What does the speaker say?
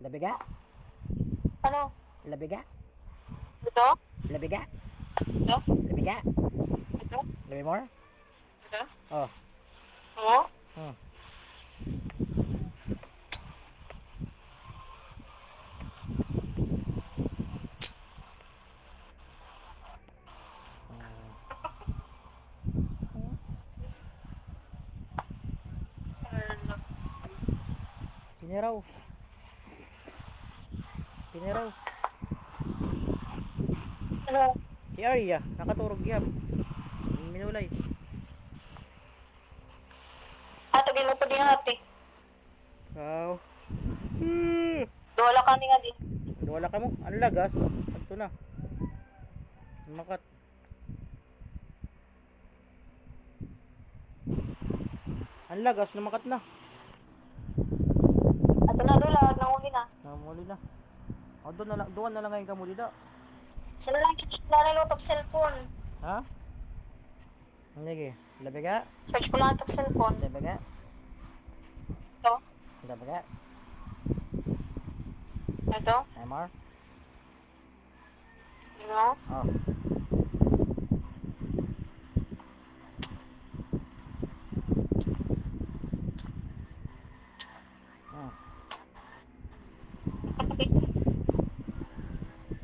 Labiga? Ano? Labiga? Ito? Labiga? Ito? Labiga? Ito? Labi more? Ito? Oh. Oo? Hmm. Piniraw. Piniraw. Ano? Si Arya, nakaturog yap. Minulay. Atagin mo po din ate. Wow. Wala kami nga din. Wala ka mo. Ang lagas. Ito na. Makat. Ang lagas, lumakat na. Ato na dulag, nanguli na. Namuli na. O, doon na lang ngayon ka muli da. Sila lang nalalo pag cellphone. Ha? Sige. Labiga? Search ko lang itong cellphone. Labiga? Ito? Labiga? Ito? MR? Ano? Oh.